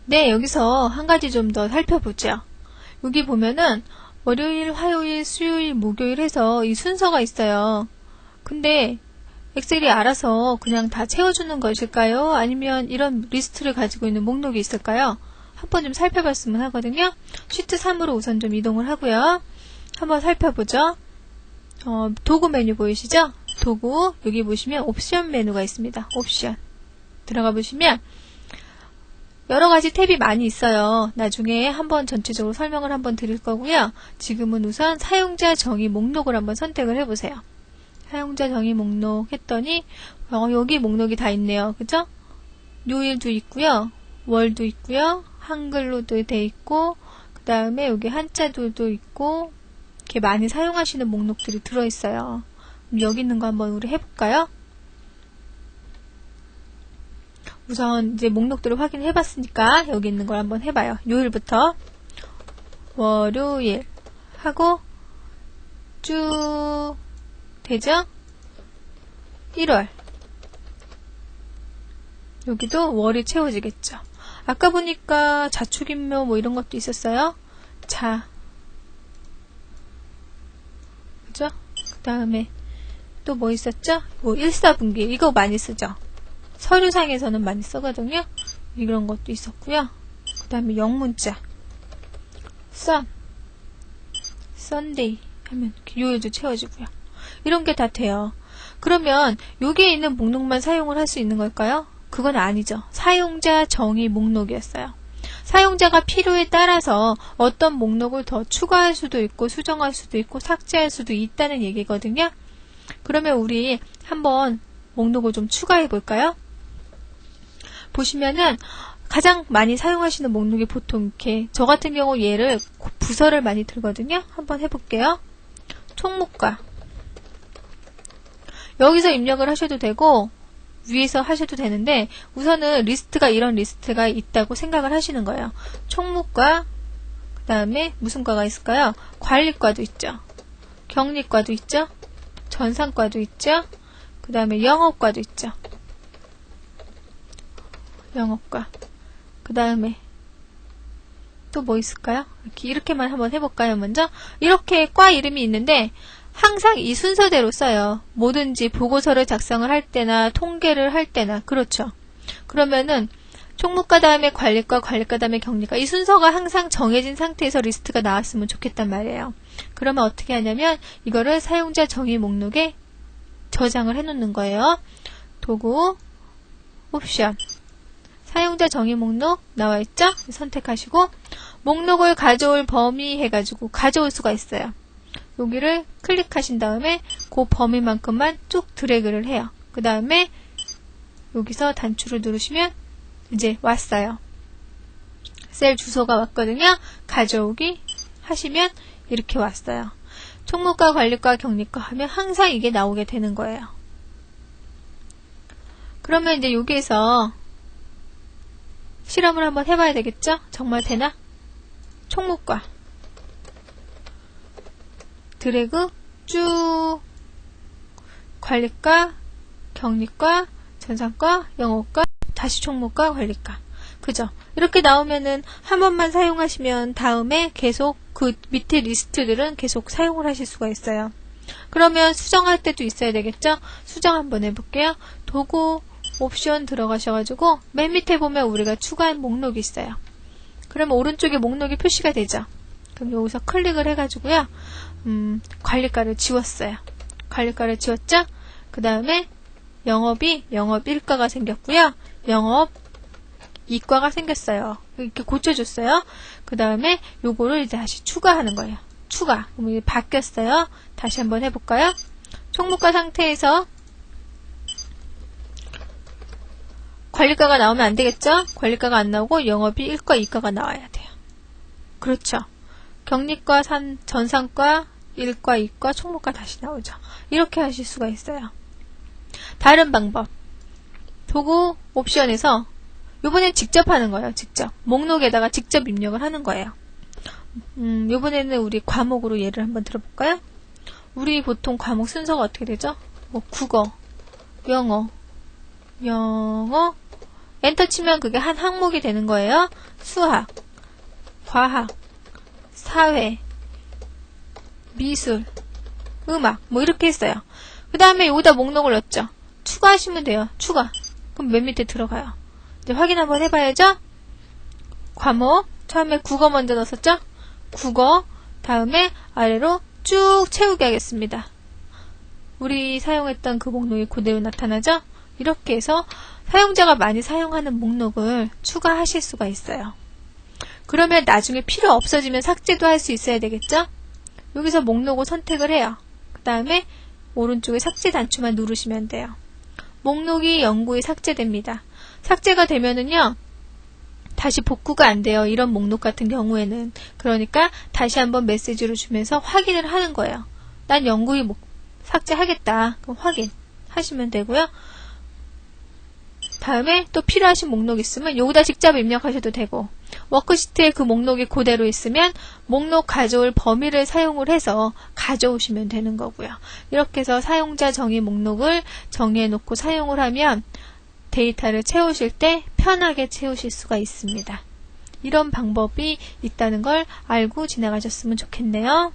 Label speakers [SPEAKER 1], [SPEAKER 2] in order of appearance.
[SPEAKER 1] 네, 여기서 한 가지 좀 더 살펴보죠. 여기 보면은 월요일, 화요일, 수요일, 목요일 해서 이 순서가 있어요. 근데 엑셀이 알아서 그냥 다 채워주는 것일까요? 아니면 이런 리스트를 가지고 있는 목록이 있을까요? 한번 좀 살펴봤으면 하거든요. 시트 3으로 우선 좀 이동을 하고요. 한번 살펴보죠. 도구 메뉴 보이시죠? 도구, 여기 보시면 옵션 메뉴가 있습니다. 옵션. 들어가 보시면 여러가지 탭이 많이 있어요. 나중에 한번 전체적으로 설명을 한번 드릴 거고요. 지금은 우선 사용자 정의 목록을 한번 선택을 해보세요. 사용자 정의 목록 했더니 여기 목록이 다 있네요. 그죠? 요일도 있고요. 월도 있고요. 한글로도 돼 있고 그 다음에 여기 한자들도 있고 이렇게 많이 사용하시는 목록들이 들어있어요. 여기 있는 거 한번 우리 해볼까요? 우선 이제 목록들을 확인해 봤으니까 여기 있는 걸 한번 해봐요. 요일부터 월요일 하고 쭉 되죠? 1월 여기도 월이 채워지겠죠. 아까 보니까 자축인묘 뭐 이런 것도 있었어요. 그죠? 그 다음에 또 뭐 있었죠? 뭐 일사분기 이거 많이 쓰죠. 서류상에서는 많이 쓰거든요. 이런 것도 있었고요. 그 다음에 영문자 Sunday 하면 이렇게 요일도 채워지고요. 이런 게 다 돼요. 그러면 여기에 있는 목록만 사용을 할 수 있는 걸까요? 그건 아니죠. 사용자 정의 목록이었어요. 사용자가 필요에 따라서 어떤 목록을 더 추가할 수도 있고 수정할 수도 있고 삭제할 수도 있다는 얘기거든요. 그러면 우리 한번 목록을 좀 추가해 볼까요? 보시면은 가장 많이 사용하시는 목록이 보통 이렇게 저 같은 경우 얘를 부서를 많이 들거든요. 한번 해볼게요. 총무과 여기서 입력을 하셔도 되고 위에서 하셔도 되는데 우선은 리스트가 이런 리스트가 있다고 생각을 하시는 거예요. 총무과 그 다음에 무슨 과가 있을까요? 관리과도 있죠. 격리과도 있죠. 전산과도 있죠. 그 다음에 영업과도 있죠. 영업과 그 다음에 또 뭐 있을까요? 이렇게만 한번 해볼까요? 먼저 이렇게 과 이름이 있는데 항상 이 순서대로 써요. 뭐든지 보고서를 작성을 할 때나 통계를 할 때나 그렇죠. 그러면은 총무과 다음에 관리과, 관리과 다음에 격리과 이 순서가 항상 정해진 상태에서 리스트가 나왔으면 좋겠단 말이에요. 그러면 어떻게 하냐면 이거를 사용자 정의 목록에 저장을 해 놓는 거예요. 도구 옵션 사용자 정의 목록 나와있죠? 선택하시고 목록을 가져올 범위 해가지고 가져올 수가 있어요. 여기를 클릭하신 다음에 그 범위만큼만 쭉 드래그를 해요. 그 다음에 여기서 단추를 누르시면 이제 왔어요. 셀 주소가 왔거든요. 가져오기 하시면 이렇게 왔어요. 총무과, 관리과, 격리과 하면 항상 이게 나오게 되는 거예요. 그러면 이제 여기에서 실험을 한번 해봐야 되겠죠? 정말 되나? 총무과 드래그 쭉 관리과, 격리과, 전산과, 영업과, 다시 총무과, 관리과 그죠? 이렇게 나오면은 한 번만 사용하시면 다음에 계속 그 밑에 리스트들은 계속 사용을 하실 수가 있어요. 그러면 수정할 때도 있어야 되겠죠? 수정 한번 해볼게요. 도구 옵션 들어가셔가지고 맨 밑에 보면 우리가 추가한 목록이 있어요. 그러면 오른쪽에 목록이 표시가 되죠. 그럼 여기서 클릭을 해가지고요. 관리과를 지웠어요. 관리과를 지웠죠? 그 다음에 영업이 영업 1과가 생겼고요. 영업 2과가 생겼어요. 이렇게 고쳐줬어요. 그 다음에 요거를 이제 다시 추가하는 거예요. 추가. 그럼 이게 바뀌었어요. 다시 한번 해볼까요? 총무과 상태에서 관리과가 나오면 안 되겠죠? 관리과가 안 나오고 영업이 1과, 2과가 나와야 돼요. 그렇죠. 격리과, 전산과, 1과, 2과, 총무과 다시 나오죠. 이렇게 하실 수가 있어요. 다른 방법. 도구 옵션에서 요번엔 직접 하는 거예요. 직접. 목록에다가 직접 입력을 하는 거예요. 요번에는 우리 과목으로 예를 한번 들어볼까요? 우리 보통 과목 순서가 어떻게 되죠? 뭐 국어, 영어, 엔터 치면 그게 한 항목이 되는 거예요. 수학, 과학, 사회, 미술, 음악 뭐 이렇게 했어요. 그 다음에 여기다 목록을 넣었죠. 추가하시면 돼요. 추가. 그럼 맨 밑에 들어가요. 이제 확인 한번 해봐야죠. 과목 처음에 국어 먼저 넣었었죠. 국어 다음에 아래로 쭉 채우게 하겠습니다. 우리 사용했던 그 목록이 그대로 나타나죠. 이렇게 해서 사용자가 많이 사용하는 목록을 추가하실 수가 있어요. 그러면 나중에 필요 없어지면 삭제도 할 수 있어야 되겠죠. 여기서 목록을 선택을 해요. 그 다음에 오른쪽에 삭제 단추만 누르시면 돼요. 목록이 영구히 삭제됩니다. 삭제가 되면은요 다시 복구가 안 돼요. 이런 목록 같은 경우에는. 그러니까 다시 한번 메시지를 주면서 확인을 하는 거예요. 난 영구히 삭제하겠다. 그럼 확인하시면 되고요. 다음에 또 필요하신 목록 있으면 여기다 직접 입력하셔도 되고, 워크시트에 그 목록이 그대로 있으면 목록 가져올 범위를 사용을 해서 가져오시면 되는 거고요. 이렇게 해서 사용자 정의 목록을 정의해 놓고 사용을 하면 데이터를 채우실 때 편하게 채우실 수가 있습니다. 이런 방법이 있다는 걸 알고 지나가셨으면 좋겠네요.